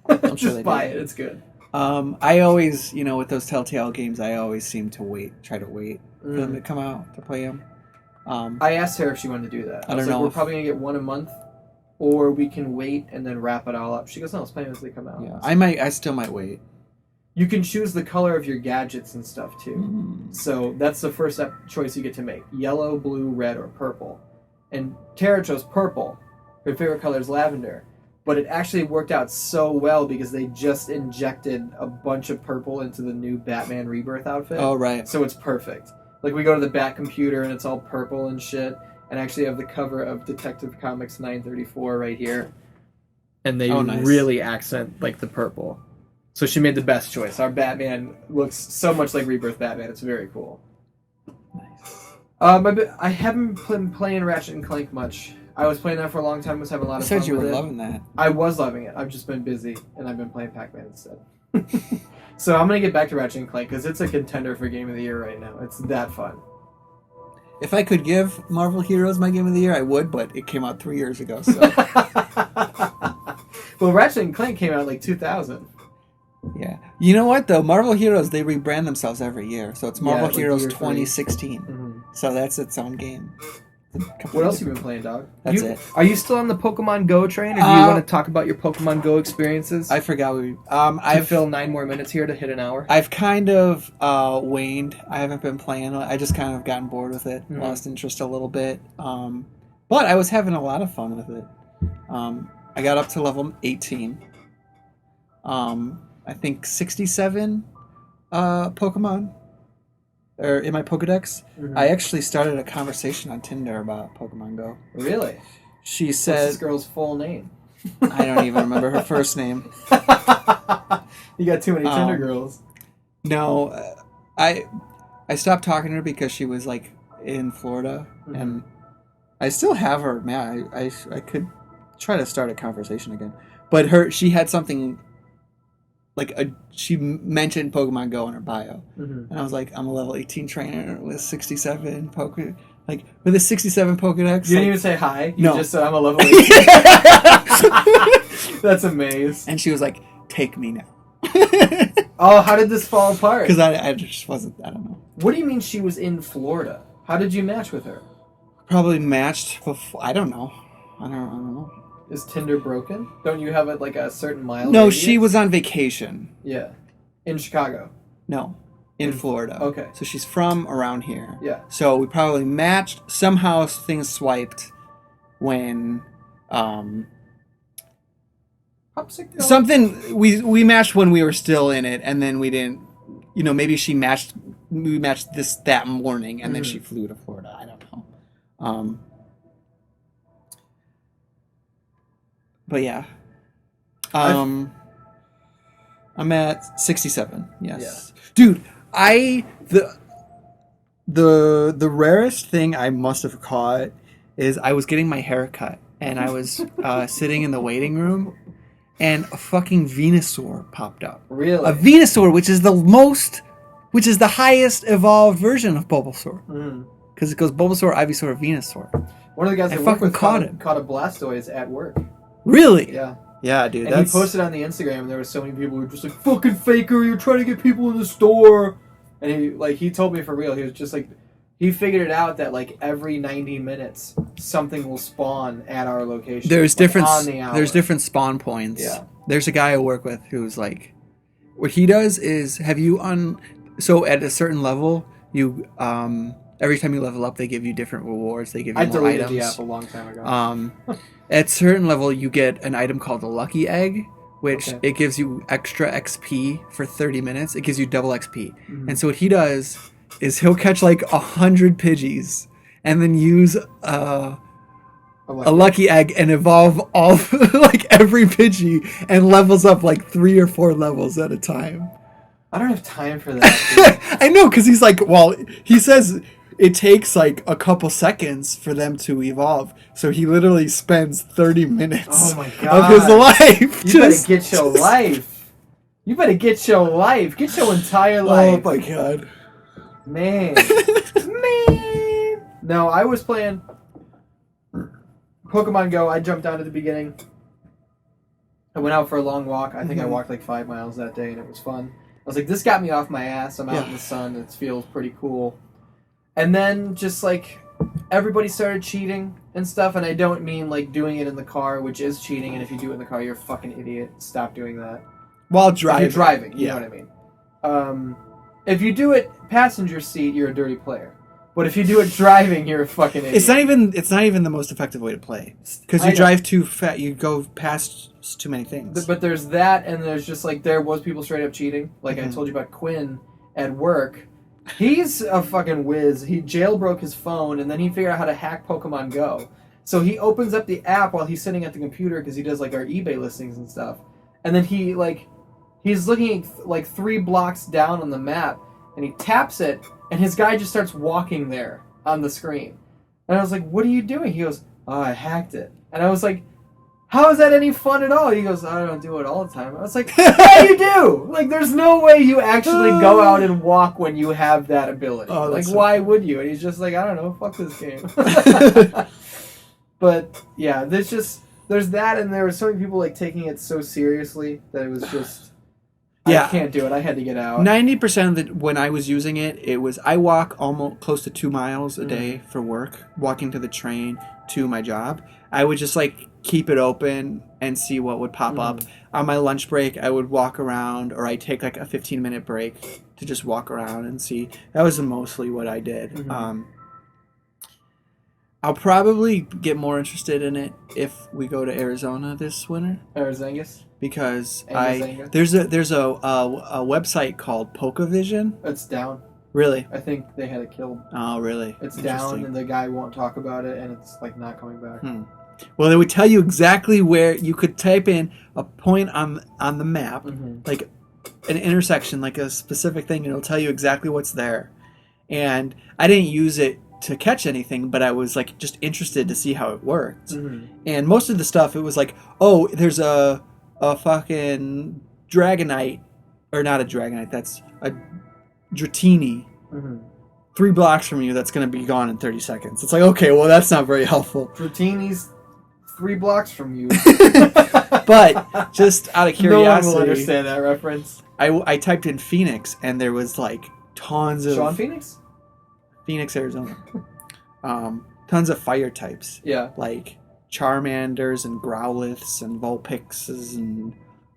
I'm sure Just buy it. It's good. I always, with those Telltale games, I always seem to try to wait for them to come out to play them. I asked her if she wanted to do that. I don't know. We're probably going to get one a month, or we can wait and then wrap it all up. She goes, no, let's play them as they come out. Yeah, I still might wait. You can choose the color of your gadgets and stuff, too. So that's the first choice you get to make. Yellow, blue, red, or purple. And Tara chose purple. Her favorite color is lavender. But it actually worked out so well because they just injected a bunch of purple into the new Batman Rebirth outfit. Oh, right. So it's perfect. Like, we go to the Bat computer and it's all purple and shit. And I actually have the cover of Detective Comics 934 right here. And they really accent, like, the purple. So she made the best choice. Our Batman looks so much like Rebirth Batman. It's very cool. Nice. I haven't been playing Ratchet and Clank much. I was playing that for a long time. I was having a lot of fun with it. You said you were loving that. I was loving it. I've just been busy, and I've been playing Pac-Man instead. So I'm going to get back to Ratchet and Clank, because it's a contender for Game of the Year right now. It's that fun. If I could give Marvel Heroes my Game of the Year, I would, but it came out 3 years ago. So. Well, Ratchet and Clank came out like 2000. Yeah. You know what, though? Marvel Heroes, they rebrand themselves every year. So it's Marvel Heroes 2016. Mm-hmm. So that's its own game. What else have you been playing, dog? That's it. Are you still on the Pokemon Go train, or do you want to talk about your Pokemon Go experiences? I forgot I've filled 9 more minutes here to hit an hour. I've kind of waned. I haven't been playing. I just kind of gotten bored with it. Lost interest a little bit. But I was having a lot of fun with it. I got up to level 18. I think 67 Pokemon or in my Pokedex. Mm-hmm. I actually started a conversation on Tinder about Pokemon Go. Really? She said... What's this girl's full name? I don't even remember her first name. You got too many Tinder girls. No, I stopped talking to her because she was like in Florida, and I still have her. Man, I could try to start a conversation again, but she had something. She mentioned Pokemon Go in her bio, and I was like, I'm a level 18 trainer with 67 with a 67 Pokedex. You didn't even say hi. You just said I'm a level 18. That's amazing. And she was like, "Take me now." Oh, how did this fall apart? Because I just wasn't. I don't know. What do you mean she was in Florida? How did you match with her? Probably matched before. I don't know. I don't know. Is Tinder broken? Don't you have like a certain mile? No, radius? she was on vacation. Yeah. In Chicago? No. In Florida. Okay. So she's from around here. Yeah. So we probably matched. Somehow things swiped when something we matched when we were still in it, and then we didn't. Maybe we matched that morning, and then she flew to Florida. I don't know. But yeah. I'm at 67. Yes. Yeah. Dude, the rarest thing I must have caught is I was getting my hair cut, and I was sitting in the waiting room, and a fucking Venusaur popped up. Really? A Venusaur, which is the highest evolved version of Bulbasaur. Because it goes Bulbasaur, Ivysaur, Venusaur. One of the guys I work with caught a Blastoise at work. Really? Yeah. Yeah, dude. And he posted on the Instagram, and there were so many people who were just like, "Fucking faker, you're trying to get people in the store." And he told me for real. He was just like, he figured it out that like every 90 minutes something will spawn at our location. There's different on the hour. There's different spawn points. Yeah. There's a guy I work with who's like, what he does is so at a certain level you every time you level up they give you different rewards. They give you more items. I deleted the app a long time ago. At certain level you get an item called the Lucky Egg, which it gives you extra XP for 30 minutes. It gives you double XP. And so what he does is he'll catch like 100 Pidgeys and then use a Lucky Egg and evolve all like every Pidgey and levels up like 3 or 4 levels at a time. I don't have time for that. I know, because he's like, he says it takes like a couple seconds for them to evolve. So he literally spends 30 minutes of his life. You better get your life. You better get your life. Get your entire life. Oh my god. Man. No, I was playing Pokemon Go. I jumped out at the beginning. I went out for a long walk. I think I walked like 5 miles that day, and it was fun. I was like, this got me off my ass. I'm out in the sun. It feels pretty cool. And then just like everybody started cheating and stuff, and I don't mean like doing it in the car, which is cheating, and if you do it in the car, you're a fucking idiot. Stop doing that. While driving. If you're driving, you know what I mean. If you do it passenger seat, you're a dirty player. But if you do it driving, you're a fucking idiot. It's not even the most effective way to play. Because you drive too fast, you go past too many things. But there's that, and there's just like, there was people straight up cheating. Like I told you about Quinn at work. He's a fucking whiz. He jailbroke his phone, and then he figured out how to hack Pokemon Go. So he opens up the app while he's sitting at the computer, because he does like our eBay listings and stuff. And then he's looking like 3 blocks down on the map, and he taps it, and his guy just starts walking there on the screen. And I was like, what are you doing? He goes, oh, I hacked it. And I was like, how is that any fun at all? He goes, I don't do it all the time. I was like, yeah, you do! Like, there's no way you actually go out and walk when you have that ability. Oh, like, so why would you? And he's just like, I don't know, fuck this game. But, yeah, there's that, and there were so many people, like, taking it so seriously that it was just... I can't do it. I had to get out. 90% of when I was using it was I walk almost close to 2 miles a day for work, walking to the train to my job. I would just like keep it open and see what would pop up. On my lunch break, I would walk around, or I'd take like a 15-minute break to just walk around and see. That was mostly what I did. I'll probably get more interested in it if we go to Arizona this winter. Arizangus? Because there's a website called PokeVision. It's down. Really? I think they had it killed. Oh, really? It's down, and the guy won't talk about it, and it's like not coming back. Well, they would tell you exactly where you could type in a point on the map, like an intersection, like a specific thing, and it'll tell you exactly what's there. And I didn't use it to catch anything, but I was like just interested to see how it worked. And most of the stuff, it was like, oh, there's a fucking Dragonite, or not a Dragonite, that's a Dratini, 3 blocks from you that's going to be gone in 30 seconds. It's like, okay, well, that's not very helpful. Dratini's 3 blocks from you. But just out of curiosity... No one will understand that reference. I typed in Phoenix, and there was like tons of... Sean Phoenix? Phoenix, Arizona. Tons of fire types. Yeah. Like Charmanders and Growliths and Vulpixes and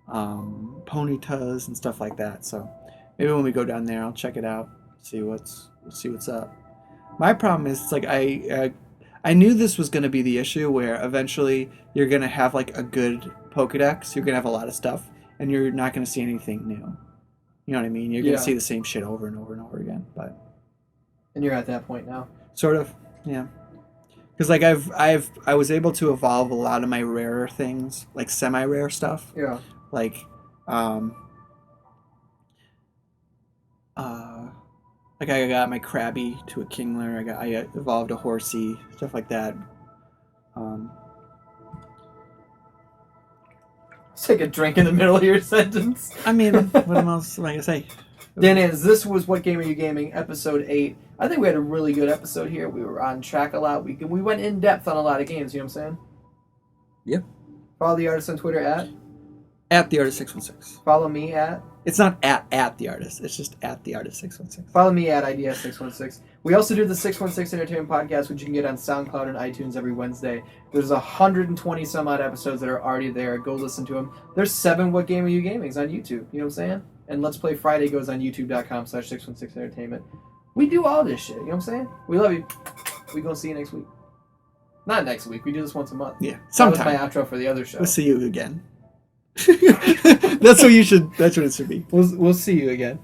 Ponytas and stuff like that. So maybe when we go down there, I'll check it out, see what's up. My problem is, it's like I knew this was going to be the issue, where eventually you're going to have like a good Pokedex. You're going to have a lot of stuff, and you're not going to see anything new. You know what I mean? You're going to see the same shit over and over and over again. And you're at that point now. Sort of, yeah. Because like I was able to evolve a lot of my rarer things, like semi-rare stuff. Yeah. Like, like I got my Krabby to a Kingler. I evolved a Horsey, stuff like that. Take a drink in the middle of your sentence. I mean, what else am I gonna say? DanDans, this was What Game Are You Gaming, episode 8. I think we had a really good episode here. We were on track a lot. We went in depth on a lot of games. You know what I'm saying? Yep. Follow the artist on Twitter at the artist 616. Follow me at. It's not at the artist. It's just at the artist 616. Follow me at IDS616. We also do the 616 Entertainment Podcast, which you can get on SoundCloud and iTunes every Wednesday. There's 120 some odd episodes that are already there. Go listen to them. There's 7 What Game Are You Gamings on YouTube. You know what I'm saying? And Let's Play Friday goes on youtube.com/616 Entertainment. We do all this shit. You know what I'm saying? We love you. We gonna see you next week. Not next week. We do this once a month. Yeah, sometime. That was my outro for the other show. We'll see you again. That's what it should be. We'll see you again.